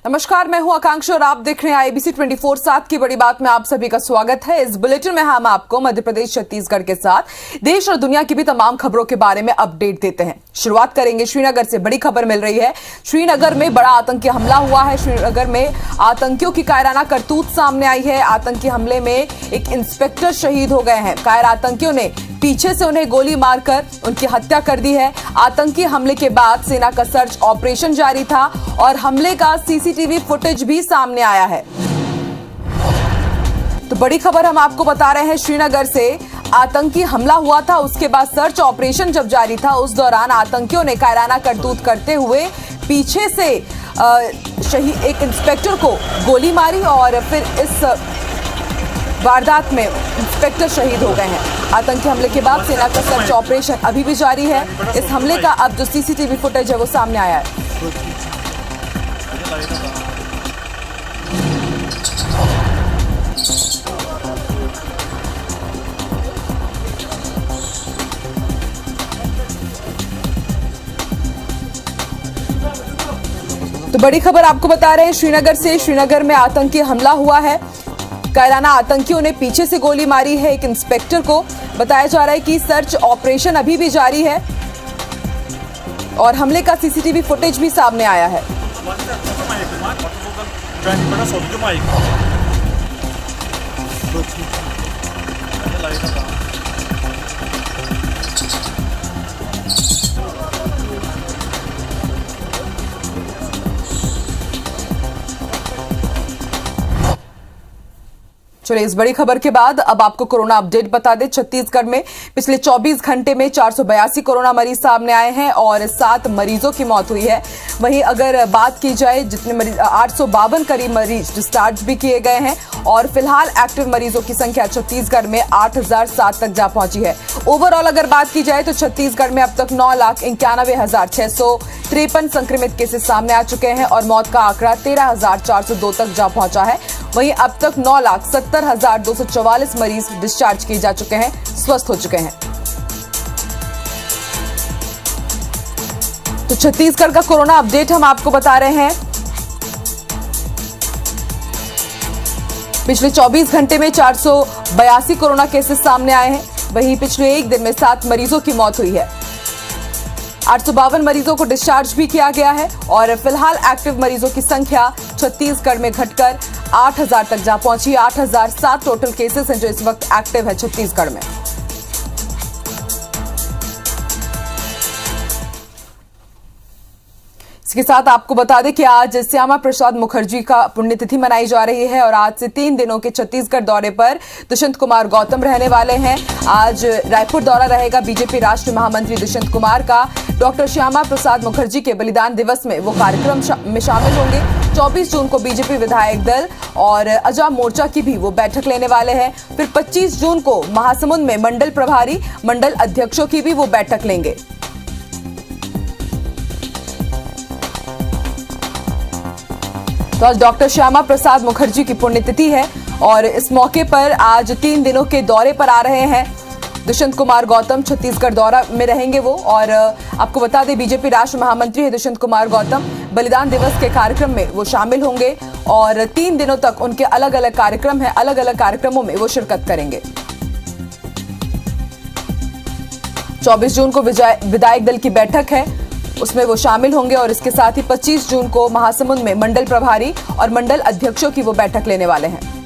नमस्कार, मैं हूं आकांक्षा और आप देख रहे हैं आईबीसी 24/7 की बड़ी बात में आप सभी का स्वागत है। इस बुलेटिन में हम आपको मध्य प्रदेश, छत्तीसगढ़ के साथ देश और दुनिया की भी तमाम खबरों के बारे में अपडेट देते हैं। शुरुआत करेंगे श्रीनगर से। बड़ी खबर मिल रही है, श्रीनगर में बड़ा आतंकी हमला हुआ है। श्रीनगर में आतंकियों की कायराना करतूत सामने आई है। आतंकी हमले में एक इंस्पेक्टर शहीद हो गए हैं। कायर आतंकियों ने पीछे से उन्हें गोली मारकर उनकी हत्या कर दी है। आतंकी हमले के बाद सेना का सर्च ऑपरेशन जारी था और हमले का सीसीटीवी फुटेज भी सामने आया है। तो बड़ी खबर हम आपको बता रहे हैं, श्रीनगर से आतंकी हमला हुआ था, उसके बाद सर्च ऑपरेशन जब जारी था उस दौरान आतंकियों ने कायराना करतूत करते हुए पीछे से एक इंस्पेक्टर को गोली मारी और फिर इस वारदात में इंस्पेक्टर शहीद हो गए हैं। आतंकी हमले के बाद सेना का सर्च ऑपरेशन अभी भी जारी है। इस हमले का अब जो सीसीटीवी फुटेज है वो सामने आया है। तो बड़ी खबर आपको बता रहे हैं श्रीनगर से। श्रीनगर में आतंकी हमला हुआ है। कायराना आतंकियों ने पीछे से गोली मारी है एक इंस्पेक्टर को। बताया जा रहा है कि सर्च ऑपरेशन अभी भी जारी है और हमले का सीसीटीवी फुटेज भी सामने आया है। चलिए, इस बड़ी खबर के बाद अब आपको कोरोना अपडेट बता दें। छत्तीसगढ़ में पिछले 24 घंटे में 482 कोरोना मरीज सामने आए हैं और 7 मरीजों की मौत हुई है। वहीं अगर बात की जाए, जितने मरीज 852 करीब मरीज डिस्चार्ज भी किए गए हैं और फिलहाल एक्टिव मरीजों की संख्या छत्तीसगढ़ में 8007 तक जा पहुंची है। ओवरऑल अगर बात की जाए तो छत्तीसगढ़ में अब तक 9,91,653 संक्रमित केसेस सामने आ चुके हैं और मौत का आंकड़ा 13,402 तक जा पहुंचा है। वहीं अब तक 9,70,244 मरीज डिस्चार्ज किए जा चुके हैं, स्वस्थ हो चुके हैं। तो छत्तीसगढ़ का कोरोना अपडेट हम आपको बता रहे हैं। पिछले 24 घंटे में 482 कोरोना केसेस सामने आए हैं। वहीं पिछले एक दिन में 7 मरीजों की मौत हुई है। 852 मरीजों को डिस्चार्ज भी किया गया है और फिलहाल एक्टिव मरीजों की संख्या छत्तीसगढ़ में घटकर 8,000 तक जा पहुंची। 8,007 टोटल केसेस हैं जो इस वक्त एक्टिव है छत्तीसगढ़ में। इसके साथ आपको बता दें कि आज श्यामा प्रसाद मुखर्जी का पुण्यतिथि मनाई जा रही है और आज से 3 दिनों के छत्तीसगढ़ दौरे पर दुष्यंत कुमार गौतम रहने वाले हैं। आज रायपुर दौरा रहेगा बीजेपी राष्ट्रीय महामंत्री दुष्यंत कुमार का। डॉक्टर श्यामा प्रसाद मुखर्जी के बलिदान दिवस में वो कार्यक्रम में शामिल होंगे। 24 जून को बीजेपी विधायक दल और अजा मोर्चा की भी वो बैठक लेने वाले हैं। फिर 25 जून को महासमुंद में मंडल प्रभारी, मंडल अध्यक्षों की भी वो बैठक लेंगे। तो आज डॉक्टर श्यामा प्रसाद मुखर्जी की पुण्यतिथि है और इस मौके पर आज 3 दिनों के दौरे पर आ रहे हैं दुष्यंत कुमार गौतम। छत्तीसगढ़ दौरा में रहेंगे वो और आपको बता दें बीजेपी राष्ट्रीय महामंत्री है दुष्यंत कुमार गौतम। बलिदान दिवस के कार्यक्रम में वो शामिल होंगे और 3 दिनों तक उनके अलग अलग कार्यक्रम है, अलग अलग कार्यक्रमों में वो शिरकत करेंगे। 24 जून को विधायक दल की बैठक है, उसमें वो शामिल होंगे और इसके साथ ही 25 जून को महासमुंद में मंडल प्रभारी और मंडल अध्यक्षों की वो बैठक लेने वाले हैं।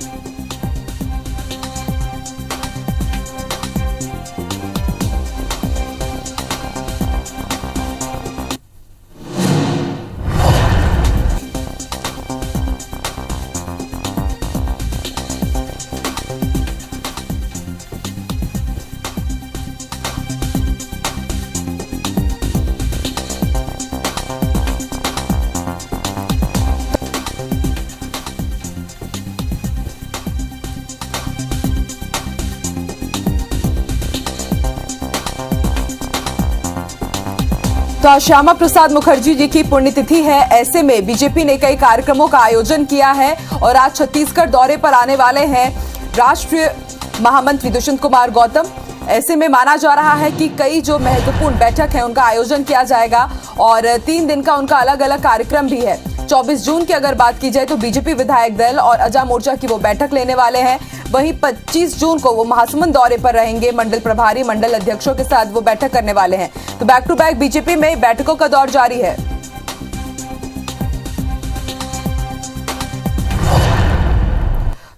तो आज श्यामा प्रसाद मुखर्जी जी की पुण्यतिथि है। ऐसे में बीजेपी ने कई कार्यक्रमों का आयोजन किया है और आज छत्तीसगढ़ दौरे पर आने वाले हैं राष्ट्रीय महामंत्री दुष्यंत कुमार गौतम। ऐसे में माना जा रहा है कि कई जो महत्वपूर्ण बैठक है उनका आयोजन किया जाएगा और 3 दिन का उनका अलग अलग कार्यक्रम भी है। 24 जून की अगर बात की जाए तो बीजेपी विधायक दल और अजा मोर्चा की वो बैठक लेने वाले हैं। वहीं 25 जून को वो महासमुंद दौरे पर रहेंगे। मंडल प्रभारी, मंडल अध्यक्षों के साथ वो बैठक करने वाले हैं। तो बैक टू बैक बीजेपी में बैठकों का दौर जारी है।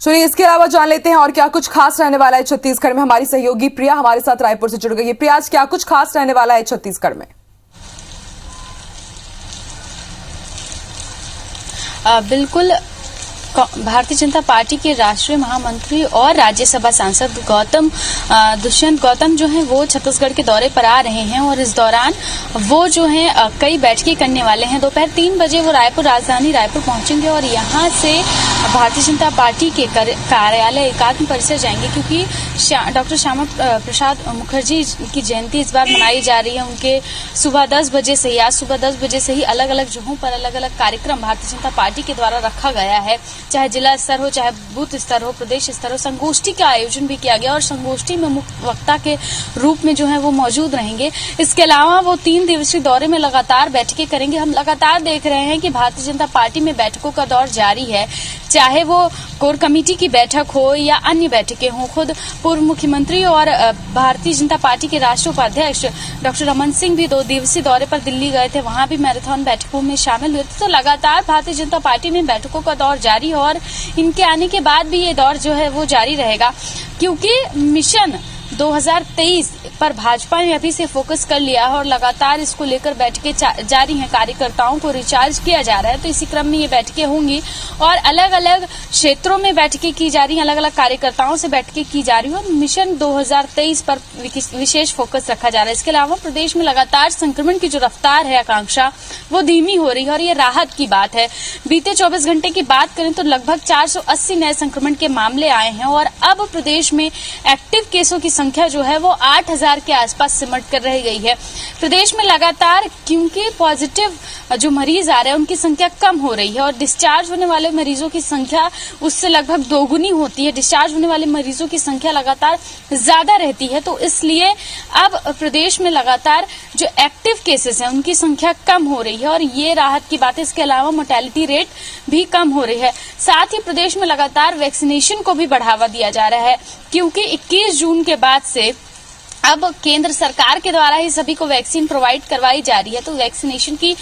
चलिए इसके अलावा जान लेते हैं और क्या कुछ खास रहने वाला है छत्तीसगढ़ में। हमारी सहयोगी प्रिया हमारे साथ रायपुर से जुड़ गई है। प्रिया, आज क्या कुछ खास रहने वाला है छत्तीसगढ़ में? बिल्कुल, भारतीय जनता पार्टी के राष्ट्रीय महामंत्री और राज्यसभा सांसद दुष्यंत गौतम जो हैं वो छत्तीसगढ़ के दौरे पर आ रहे हैं और इस दौरान वो जो हैं कई बैठकें करने वाले हैं। दोपहर 3 बजे वो राजधानी रायपुर पहुंचेंगे और यहां से भारतीय जनता पार्टी के कार्यालय एकात्म परिसर जाएंगे, क्योंकि डॉक्टर श्यामा प्रसाद मुखर्जी की जयंती इस बार मनाई जा रही है। उनके सुबह 10 बजे से ही आज सुबह 10 बजे से ही अलग अलग जगहों पर अलग अलग कार्यक्रम भारतीय जनता पार्टी के द्वारा रखा गया है। चाहे जिला स्तर हो, चाहे बूथ स्तर हो, प्रदेश स्तर हो, संगोष्ठी का आयोजन भी किया गया और संगोष्ठी में मुख्य वक्ता के रूप में जो है वो मौजूद रहेंगे। इसके अलावा वो 3 दिवसीय दौरे में लगातार बैठकें करेंगे। हम लगातार देख रहे हैं कि भारतीय जनता पार्टी में बैठकों का दौर जारी है, चाहे वो कोर कमेटी की बैठक हो या अन्य बैठकें हों। खुद पूर्व मुख्यमंत्री और भारतीय जनता पार्टी के राष्ट्रीय उपाध्यक्ष डॉक्टर रमन सिंह भी 2 दिवसीय दौरे पर दिल्ली गए थे, वहां भी मैराथन बैठकों में शामिल हुए थे। तो लगातार भारतीय जनता पार्टी में बैठकों का दौर जारी है और इनके आने के बाद भी ये दौर जो है वो जारी रहेगा, क्योंकि मिशन 2023 पर भाजपा ने अभी से फोकस कर लिया है और लगातार इसको लेकर बैठकें जारी हैं। कार्यकर्ताओं को रिचार्ज किया जा रहा है, तो इसी क्रम में ये बैठकें होंगी और अलग अलग क्षेत्रों में बैठकें की जा रही हैं, अलग अलग कार्यकर्ताओं से बैठकें की जा रही हैं और मिशन 2023 पर विशेष फोकस रखा जा रहा है। इसके अलावा प्रदेश में लगातार संक्रमण की जो रफ्तार है, आकांक्षा, वो धीमी हो रही है और ये राहत की बात है। बीते 24 घंटे की बात करें तो लगभग 480 नए संक्रमण के मामले आए हैं और अब प्रदेश में एक्टिव केसों की संख्या जो है वो 8000 के आसपास सिमट कर रह गई है। प्रदेश में लगातार क्योंकि पॉजिटिव जो मरीज आ रहे हैं उनकी संख्या कम हो रही है और डिस्चार्ज होने वाले मरीजों की संख्या उससे लगभग दोगुनी होती है। डिस्चार्ज होने वाले मरीजों की संख्या लगातार ज्यादा रहती है, तो इसलिए अब प्रदेश में लगातार जो एक्टिव केसेस हैं उनकी संख्या कम हो रही है और ये राहत की बात है। इसके अलावा मोर्टेलिटी रेट भी कम हो रही है। साथ ही प्रदेश में लगातार वैक्सीनेशन को भी बढ़ावा दिया जा रहा है, क्योंकि 21 जून के बाद से अब केंद्र सरकार के द्वारा ही सभी को वैक्सीन प्रोवाइड करवाई जा रही है, तो वैक्सीनेशन की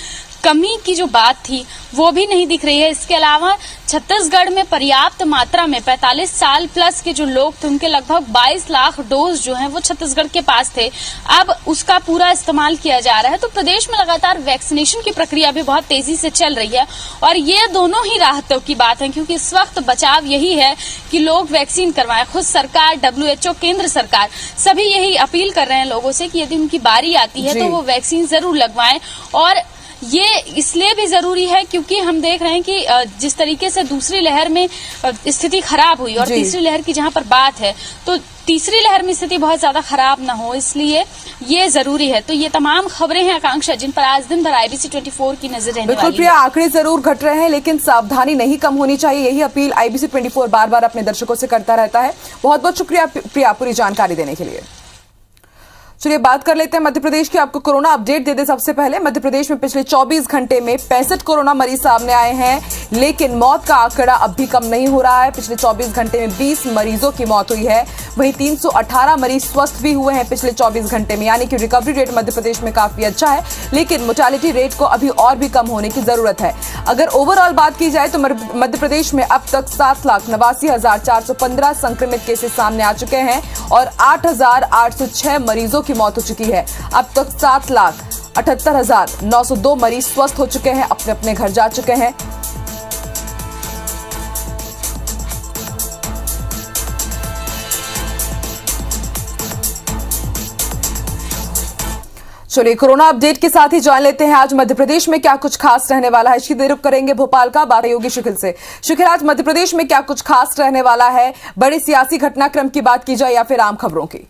कमी की जो बात थी वो भी नहीं दिख रही है। इसके अलावा छत्तीसगढ़ में पर्याप्त मात्रा में 45 साल प्लस के जो लोग थे उनके लगभग 22 लाख डोज जो हैं वो छत्तीसगढ़ के पास थे, अब उसका पूरा इस्तेमाल किया जा रहा है। तो प्रदेश में लगातार वैक्सीनेशन की प्रक्रिया भी बहुत तेजी से चल रही है और ये दोनों ही राहतों की बात है, क्योंकि इस वक्त बचाव यही है कि लोग वैक्सीन करवाएं। खुद सरकार, WHO, केंद्र सरकार सभी यही अपील कर रहे हैं लोगों से कि यदि उनकी बारी आती है तो वो वैक्सीन जरूर लगवाएं। और ये इसलिए भी जरूरी है क्योंकि हम देख रहे हैं कि जिस तरीके से दूसरी लहर में स्थिति खराब हुई और तीसरी लहर की जहां पर बात है तो तीसरी लहर में स्थिति बहुत ज्यादा खराब ना हो, इसलिए ये जरूरी है। तो ये तमाम खबरें हैं आकांक्षा जिन पर आज दिन भर IBC 24 की नजर रहने वाली है। बिल्कुल प्रिया, आंकड़े जरूर घट रहे हैं लेकिन सावधानी नहीं कम होनी चाहिए, यही अपील IBC 24 बार बार अपने दर्शकों से करता रहता है। बहुत बहुत शुक्रिया प्रिया पूरी जानकारी देने के लिए। चलिए बात कर लेते हैं मध्य प्रदेश की। आपको कोरोना अपडेट दे दे सबसे पहले। मध्य प्रदेश में पिछले 24 घंटे में 65 कोरोना मरीज सामने आए हैं, लेकिन मौत का आंकड़ा अब भी कम नहीं हो रहा है। पिछले 24 घंटे में 20 मरीजों की मौत हुई है, वहीं 318 मरीज स्वस्थ भी हुए हैं पिछले 24 घंटे में, यानी कि रिकवरी रेट मध्य प्रदेश में काफी अच्छा है, लेकिन मोर्टेलिटी रेट को अभी और भी कम होने की जरूरत है। अगर ओवरऑल बात की जाए तो मध्य प्रदेश में अब तक 7,89,415 संक्रमित केसेस सामने आ चुके हैं और 8,806 मरीजों की मौत हो चुकी है। अब तक 7,78,902 मरीज स्वस्थ हो चुके हैं, अपने अपने घर जा चुके हैं। चलिए कोरोना अपडेट के साथ ही जान लेते हैं आज मध्य प्रदेश में क्या कुछ खास रहने वाला है। इसकी रुख करेंगे भोपाल का बात योगी शिखिल से। शिखिल, आज मध्य प्रदेश में क्या कुछ खास रहने वाला है, बड़े सियासी घटनाक्रम की बात की जाए या फिर आम खबरों की?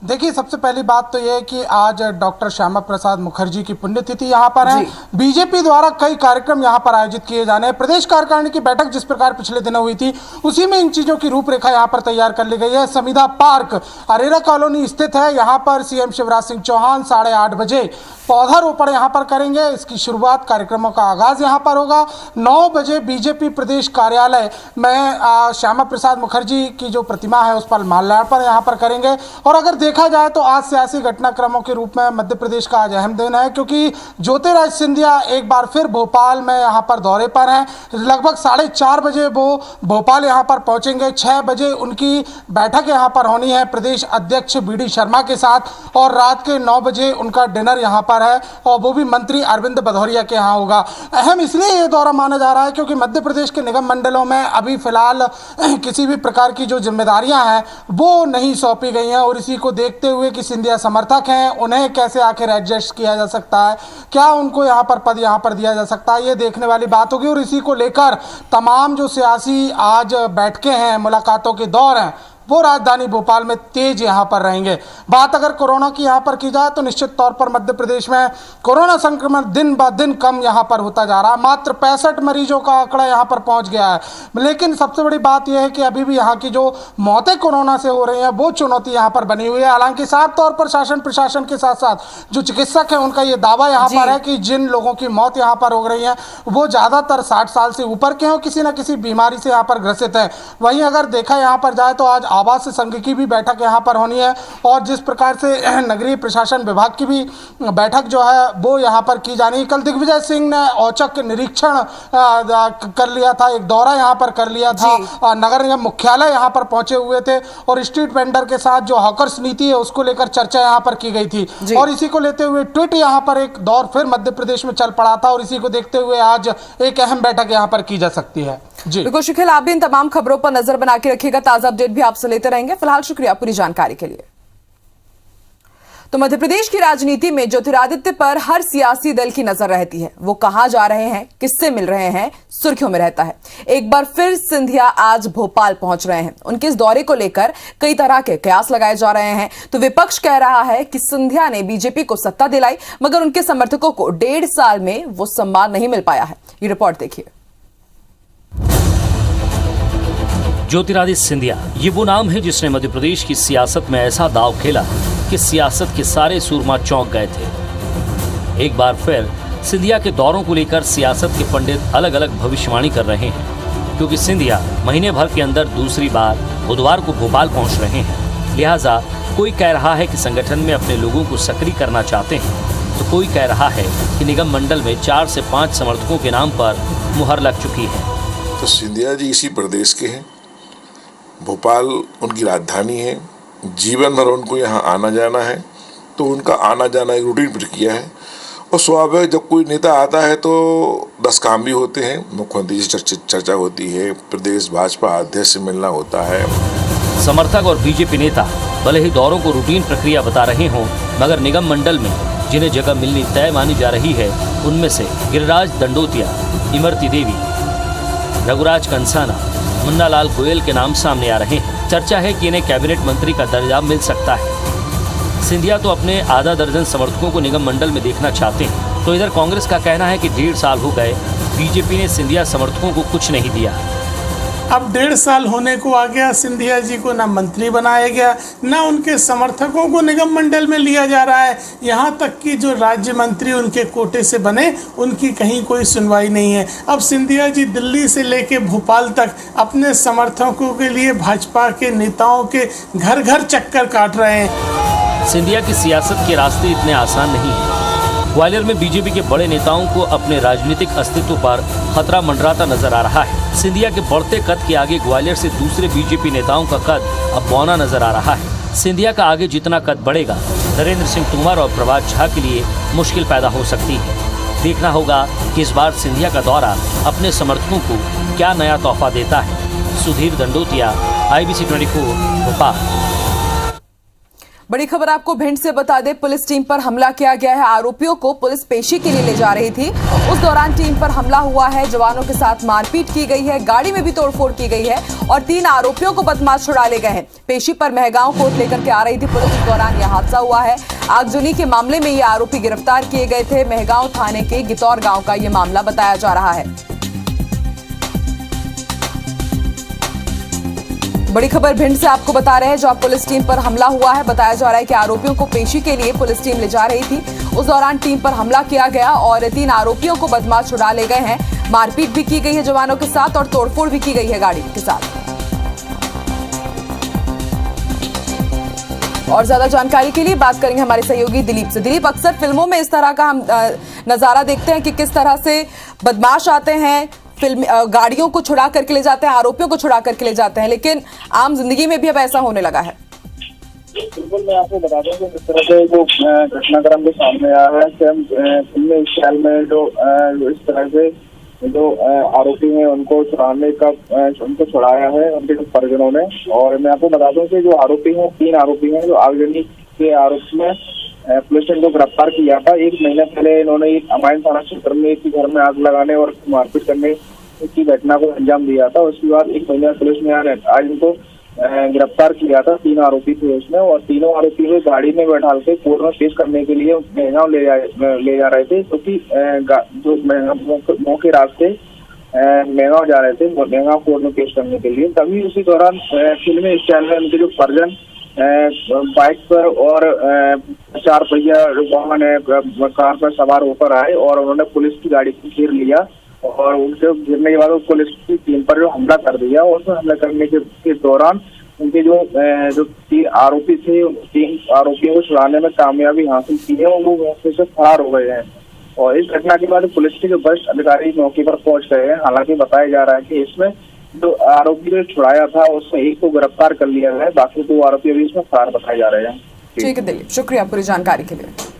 देखिए, सबसे पहली बात तो यह है कि आज डॉक्टर श्यामा प्रसाद मुखर्जी की पुण्यतिथि यहाँ पर है। बीजेपी द्वारा कई कार्यक्रम यहाँ पर आयोजित किए जाने हैं। प्रदेश कार्यकारिणी की बैठक जिस प्रकार पिछले दिनों हुई थी, उसी में इन चीजों की रूपरेखा यहाँ पर तैयार कर ली गई है। समिधा पार्क अरेरा कॉलोनी स्थित है। यहाँ पर सीएम शिवराज सिंह चौहान 8:30 बजे पौधारोपण यहाँ पर करेंगे। इसकी शुरुआत, कार्यक्रमों का आगाज यहाँ पर होगा। 9 बजे बीजेपी प्रदेश कार्यालय में श्यामा प्रसाद मुखर्जी की जो प्रतिमा है उस पर माल्यार्पण यहाँ पर करेंगे। और अगर देखा जाए तो आज सियासी घटनाक्रमों के रूप में मध्य प्रदेश का आज अहम दिन है, क्योंकि ज्योतिरादित्य सिंधिया एक बार फिर भोपाल में यहाँ पर दौरे पर हैं। लगभग 4:30 बजे वो भोपाल यहाँ पर पहुंचेंगे। 6 बजे उनकी बैठक यहाँ पर होनी है प्रदेश अध्यक्ष BD शर्मा के साथ, और रात के 9 बजे उनका डिनर यहाँ पर है, और वो भी मंत्री अरविंद भदौरिया के यहाँ होगा। अहम इसलिए ये दौरा माना जा रहा है क्योंकि मध्य प्रदेश के निगम मंडलों में अभी फिलहाल किसी भी प्रकार की जो जिम्मेदारियां हैं वो नहीं सौंपी गई हैं, और इसी को देखते हुए कि सिंधिया समर्थक हैं, उन्हें कैसे आखिर एडजस्ट किया जा सकता है, क्या उनको यहाँ पर पद यहाँ पर दिया जा सकता है, ये देखने वाली बात होगी। और इसी को लेकर तमाम जो सियासी आज बैठकें हैं, मुलाकातों के दौर हैं, वो राजधानी भोपाल में तेज यहाँ पर रहेंगे। बात अगर कोरोना की यहाँ पर की जाए तो निश्चित तौर पर मध्य प्रदेश में कोरोना संक्रमण दिन ब दिन कम यहाँ पर होता जा रहा है। मात्र 65 मरीजों का आंकड़ा यहाँ पर पहुँच गया है। लेकिन सबसे बड़ी बात यह है कि अभी भी यहाँ की जो मौतें कोरोना से हो रही हैं वो चुनौती यहाँ पर बनी हुई है। हालांकि साफ तौर पर शासन प्रशासन के साथ साथ जो चिकित्सक हैं उनका ये दावा यहाँ पर है कि जिन लोगों की मौत यहाँ पर हो रही है वो ज़्यादातर 60 साल से ऊपर के हों, किसी न किसी बीमारी से यहाँ पर ग्रसित है। वहीं अगर देखा यहाँ पर जाए तो आज आवास संघ की भी बैठक यहाँ पर होनी है, और जिस प्रकार से नगरीय प्रशासन विभाग की भी बैठक जो है वो यहाँ पर की जानी है। कल दिग्विजय सिंह ने औचक निरीक्षण कर लिया था, एक दौरा यहाँ पर कर लिया था, नगर निगम मुख्यालय यहाँ पर पहुंचे हुए थे, और स्ट्रीट वेंडर के साथ जो हॉकर्स नीति है उसको लेकर चर्चा यहाँ पर की गई थी। और इसी को लेते हुए ट्वीट यहाँ पर एक दौर फिर मध्य प्रदेश में चल पड़ा था, और इसी को देखते हुए आज एक अहम बैठक यहाँ पर की जा सकती है। जी बिल्कुल शिखिल, आप भी इन तमाम खबरों पर नजर बना के रखिएगा, ताजा अपडेट भी आपसे लेते रहेंगे। फिलहाल शुक्रिया पूरी जानकारी के लिए। तो मध्य प्रदेश की राजनीति में ज्योतिरादित्य पर हर सियासी दल की नजर रहती है। वो कहां जा रहे हैं, किससे मिल रहे हैं, सुर्खियों में रहता है। एक बार फिर सिंधिया आज भोपाल पहुंच रहे हैं। उनके इस दौरे को लेकर कई तरह के कयास लगाए जा रहे हैं। तो विपक्ष कह रहा है कि सिंधिया ने बीजेपी को सत्ता दिलाई, मगर उनके समर्थकों को 1.5 साल में वो सम्मान नहीं मिल पाया है। ये रिपोर्ट देखिए। ज्योतिरादित्य सिंधिया ये वो नाम है जिसने मध्य प्रदेश की सियासत में ऐसा दांव खेला कि सियासत के सारे सूरमा चौंक गए थे। एक बार फिर सिंधिया के दौरों को लेकर सियासत के पंडित अलग अलग भविष्यवाणी कर रहे हैं, क्योंकि सिंधिया महीने भर के अंदर दूसरी बार बुधवार को भोपाल पहुंच रहे हैं। लिहाजा कोई कह रहा है कि संगठन में अपने लोगों को सक्रिय करना चाहते हैं, तो कोई कह रहा है कि निगम मंडल में 4 से 5 समर्थकों के नाम पर मुहर लग चुकी है। तो सिंधिया जी इसी प्रदेश के हैं, भोपाल उनकी राजधानी है, जीवन भर उनको यहाँ आना जाना है, तो उनका आना जाना एक रूटीन प्रक्रिया है। और स्वाभाविक जब कोई नेता आता है तो 10 काम भी होते हैं। मुख्यमंत्री से चर्चा होती है, प्रदेश भाजपा अध्यक्ष से मिलना होता है। समर्थक और बीजेपी नेता भले ही दौरों को रूटीन प्रक्रिया बता रहे हों, मगर निगम मंडल में जिन्हें जगह मिलनी तय मानी जा रही है उनमें से गिरिराज दंडोतिया, इमरती देवी, रघुराज कंसाना, मुन्ना लाल गोयल के नाम सामने आ रहे हैं। चर्चा है कि इन्हें कैबिनेट मंत्री का दर्जा मिल सकता है। सिंधिया तो अपने आधा दर्जन समर्थकों को निगम मंडल में देखना चाहते हैं, तो इधर कांग्रेस का कहना है कि 1.5 साल हो गए, बीजेपी ने सिंधिया समर्थकों को कुछ नहीं दिया। अब 1.5 साल होने को आ गया, सिंधिया जी को ना मंत्री बनाया गया, ना उनके समर्थकों को निगम मंडल में लिया जा रहा है। यहाँ तक कि जो राज्य मंत्री उनके कोटे से बने उनकी कहीं कोई सुनवाई नहीं है। अब सिंधिया जी दिल्ली से लेके भोपाल तक अपने समर्थकों के लिए भाजपा के नेताओं के घर घर चक्कर काट रहे हैं। सिंधिया की सियासत के रास्ते इतने आसान नहीं है। ग्वालियर में बीजेपी के बड़े नेताओं को अपने राजनीतिक अस्तित्व पर खतरा मंडराता नजर आ रहा है। सिंधिया के बढ़ते कद के आगे ग्वालियर से दूसरे बीजेपी नेताओं का कद अब बौना नजर आ रहा है। सिंधिया का आगे जितना कद बढ़ेगा, नरेंद्र सिंह तोमर और प्रभात झा के लिए मुश्किल पैदा हो सकती है। देखना होगा कि इस बार सिंधिया का दौरा अपने समर्थकों को क्या नया तोहफा देता है। सुधीर दंडोतिया, IBC 24 भोपाल। बड़ी खबर आपको भिंड से बता दें, पुलिस टीम पर हमला किया गया है। आरोपियों को पुलिस पेशी के लिए ले जा रही थी, उस दौरान टीम पर हमला हुआ है। जवानों के साथ मारपीट की गई है, गाड़ी में भी तोड़फोड़ की गई है और 3 आरोपियों को बदमाश छुड़ा ले गए हैं। पेशी पर महगांव कोर्ट लेकर के आ रही थी पुलिस, उस दौरान यह हादसा हुआ है। आगजनी के मामले में ये आरोपी गिरफ्तार किए गए थे। महगांव थाने के गितौर गांव का ये मामला बताया जा रहा है। बड़ी खबर भिंड से आपको बता रहे हैं, जहां पुलिस टीम पर हमला हुआ है। बताया जा रहा है कि आरोपियों को पेशी के लिए पुलिस टीम ले जा रही थी, उस दौरान टीम पर हमला किया गया और 3 आरोपियों को बदमाश छुड़ा ले गए हैं। मारपीट भी की गई है जवानों के साथ और तोड़फोड़ भी की गई है गाड़ी के साथ। और ज्यादा जानकारी के लिए बात करेंगे हमारे सहयोगी दिलीप से। दिलीप, अक्सर फिल्मों में इस तरह का हम नजारा देखते हैं कि किस तरह से बदमाश आते हैं, गाड़ियों को छुड़ा करके ले जाते हैं, आरोपियों को छुड़ा करके ले जाते हैं, लेकिन आम जिंदगी में भी अब ऐसा होने लगा है। बिल्कुल, मैं आपको बता दूं कि जिस तरह से जो घटनाक्रम के सामने आया है कि हम फिल्मी स्टाइल में जो इस तरह से जो आरोपी हैं उनको छुड़ाया है उनके जो परिजनों ने। और मैं आपको बता दूं कि जो आरोपी हैं 3 आरोपी हैं जो आगजनी के आरोप में पुलिस ने इनको गिरफ्तार किया था। 1 महीने पहले इन्होंने अमाइन थाना क्षेत्र में एक घर में आग लगाने और मारपीट करने की घटना को अंजाम दिया था। उसके बाद 1 महीने पुलिस ने आज इनको गिरफ्तार किया था। 3 आरोपी थे उसमें और तीनों आरोपी को गाड़ी में बैठा के कोर्ट में पेश करने के लिए महगांव ले जा रहे थे, क्योंकि जो मौके रास्ते महगांव जा रहे थे, महगांव कोर्ट में पेश करने के लिए। तभी उसी दौरान फिल्मी स्टाइल में उनके जो परिजन बाइक पर और 4 पहिया वाहन है कार पर सवार होकर आए और उन्होंने पुलिस की गाड़ी को घेर लिया और उनसे गिरने के बाद पुलिस की टीम पर जो हमला कर दिया। और उसमें हमला करने के दौरान उनके जो 3 आरोपी थे, 3 आरोपियों को छुड़ाने में कामयाबी हासिल की है और वो मौके से फरार हो गए हैं। और इस घटना के बाद पुलिस के जो वरिष्ठ अधिकारी मौके पर पहुंच गए हैं। हालांकि बताया जा रहा है कि इसमें जो आरोपी ने छुड़ाया था उसमें 1 को गिरफ्तार कर लिया गया है, बाकी 2 आरोपी अभी इसमें फरार बताए जा रहे हैं। ठीक है दिलीप, शुक्रिया पूरी जानकारी के लिए।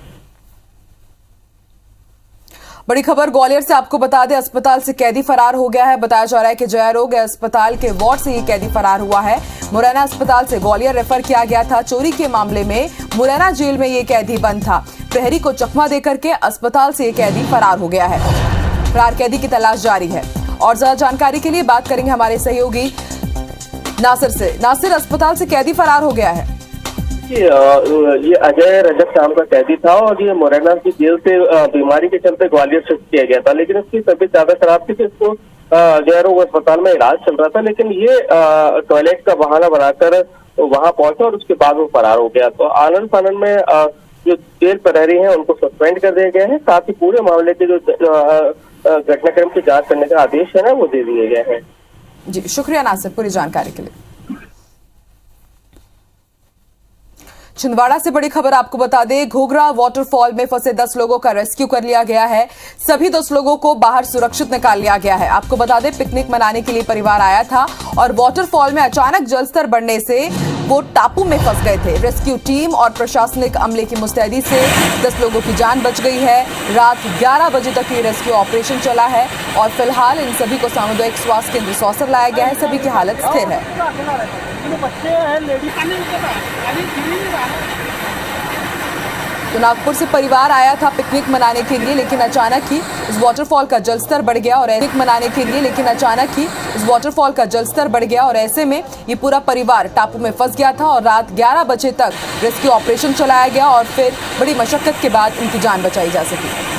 बड़ी खबर ग्वालियर से आपको बता दें, अस्पताल से कैदी फरार हो गया है। बताया जा रहा है कि जया रोग अस्पताल के वार्ड से ये कैदी फरार हुआ है। मुरैना अस्पताल से ग्वालियर रेफर किया गया था। चोरी के मामले में मुरैना जेल में ये कैदी बंद था। प्रहरी को चकमा देकर के अस्पताल से ये कैदी फरार हो गया है। फरार कैदी की तलाश जारी है। और ज्यादा जानकारी के लिए बात करेंगे हमारे सहयोगी नासिर से। नासिर, अस्पताल से कैदी फरार हो गया है। ये अजय रजक नाम का कैदी था और ये मुरैना की जेल से बीमारी के चलते ग्वालियर शिफ्ट किया गया था, लेकिन उसकी तबीयत ज्यादा खराब थी कि इसको जया रोग अस्पताल में इलाज चल रहा था। लेकिन ये टॉयलेट का बहाना बनाकर वहां पहुंचा और उसके बाद वो फरार हो गया। तो आनंद फानंद में जो जेल प्रहरी हैं उनको सस्पेंड कर दिया गया है। साथ ही पूरे मामले के जो घटनाक्रम की जांच करने का आदेश है ना वो दे दिए गए हैं। जी शुक्रिया नासिर पूरी जानकारी के लिए। छिंदवाड़ा से बड़ी खबर आपको बता दें, घोघरा वाटरफॉल में फंसे 10 लोगों का रेस्क्यू कर लिया गया है। सभी 10 लोगों को बाहर सुरक्षित निकाल लिया गया है। आपको बता दें, पिकनिक मनाने के लिए परिवार आया था और वाटरफॉल में अचानक जलस्तर बढ़ने से वो टापू में फंस गए थे। रेस्क्यू टीम और प्रशासनिक अमले की मुस्तैदी से 10 लोगों की जान बच गई है। रात 11 बजे तक ये रेस्क्यू ऑपरेशन चला है और फिलहाल इन सभी को सामुदायिक स्वास्थ्य केंद्र सौसर लाया गया है। सभी की हालत स्थिर है। तो नागपुर से परिवार आया था पिकनिक मनाने के लिए, लेकिन अचानक ही इस वाटरफॉल का जलस्तर बढ़ गया और ऐसे में ये पूरा परिवार टापू में फंस गया था और रात 11 बजे तक रेस्क्यू ऑपरेशन चलाया गया और फिर बड़ी मशक्कत के बाद इनकी जान बचाई जा सकी।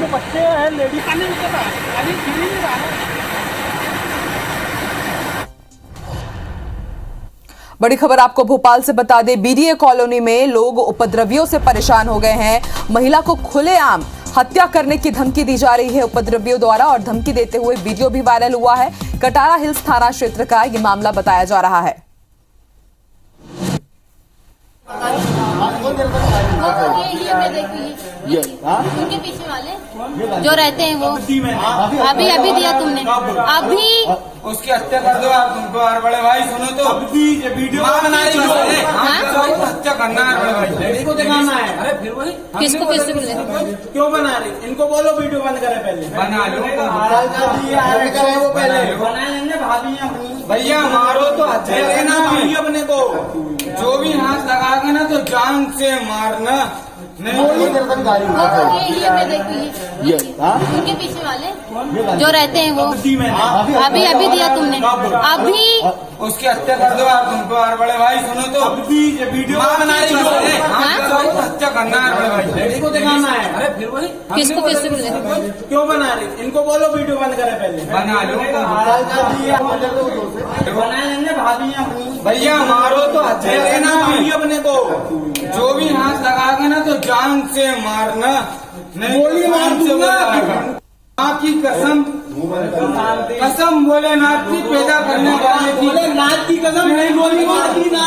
बच्चे हैं, लेडीज बड़ी खबर आपको भोपाल से बता दें, बीडीए कॉलोनी में लोग उपद्रवियों से परेशान हो गए हैं। महिला को खुलेआम हत्या करने की धमकी दी जा रही है उपद्रवियों द्वारा और धमकी देते हुए वीडियो भी वायरल हुआ है। कटारा हिल्स थाना क्षेत्र का ये मामला बताया जा रहा है। उनके पीछे वाले जो रहते हैं वो अभी दिया तुमने, अभी उसकी हत्या कर दो आप। तुमको और बड़े भाई सुनो तो वीडियो बना रही हो, हत्या करना है बड़े भाई। दिखाना है? अरे फिर वही किसको किससे मिले? क्यों बना रही? इनको बोलो वीडियो बंद करे पहले। बना लो वो पहले बना लेंगे भाभी अपनी। भैया मारो तो अच्छे लेना भाभी अपने को, जो भी हाथ लगाओगे ना तो जान से मारना। नहीं ये उनके पीछे वाले जो रहते हैं वो अभी दिया तुमने अभी उसकी हत्या कर दो यार तुमको। यार बड़े भाई सुनो तो वीडियो बना रही हो, हत्या करना है बड़े भाई, लेडी को दिखाना है। अरे फिर वही किसको किससे मिले? क्यों बना रही? इनको बोलो वीडियो बंद करे पहले। बना लो बना लेंगे भाभी अपनी। भैया मारो तो अच्छे लेना भाभी अपने को, जो भी हाथ लगाओगे ना तो जान से मारना। नहीं गोली मार दूंगा। माँ की कसम भोलेनाथ की पैदा करने वाले की, भोलेनाथ की कसम नहीं गोली मार दी ना।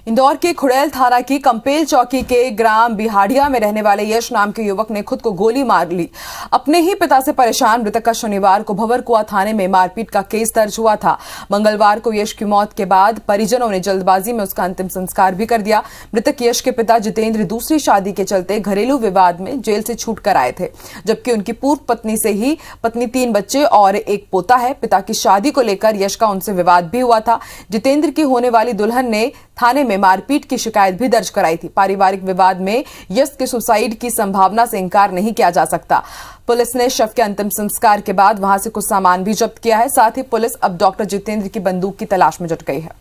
इंदौर के खुड़ैल थाना की कंपेल चौकी के ग्राम बिहाड़िया में रहने वाले यश नाम के युवक ने खुद को गोली मार ली। अपने ही पिता से परेशान मृतक का शनिवार को भंवरकुआ थाने में मारपीट का केस दर्ज हुआ था। मंगलवार को यश की मौत के बाद परिजनों ने जल्दबाजी में उसका अंतिम संस्कार भी कर दिया। मृतक यश के पिता जितेंद्र दूसरी शादी के चलते घरेलू विवाद में जेल से छूट कर आए थे, जबकि उनकी पूर्व पत्नी से ही 3 बच्चे और एक पोता है। पिता की शादी को लेकर यश का उनसे विवाद भी हुआ था। जितेंद्र की होने वाली दुल्हन ने थाने में मारपीट की शिकायत भी दर्ज कराई थी। पारिवारिक विवाद में यश के सुसाइड की संभावना से इंकार नहीं किया जा सकता। पुलिस ने शव के अंतिम संस्कार के बाद वहां से कुछ सामान भी जब्त किया है। साथ ही पुलिस अब डॉक्टर जितेंद्र की बंदूक की तलाश में जुट गई है।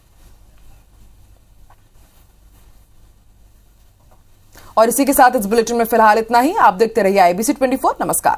और इसी के साथ इस बुलेटिन में फिलहाल इतना ही। आप देखते रहिए IBC 24। नमस्कार।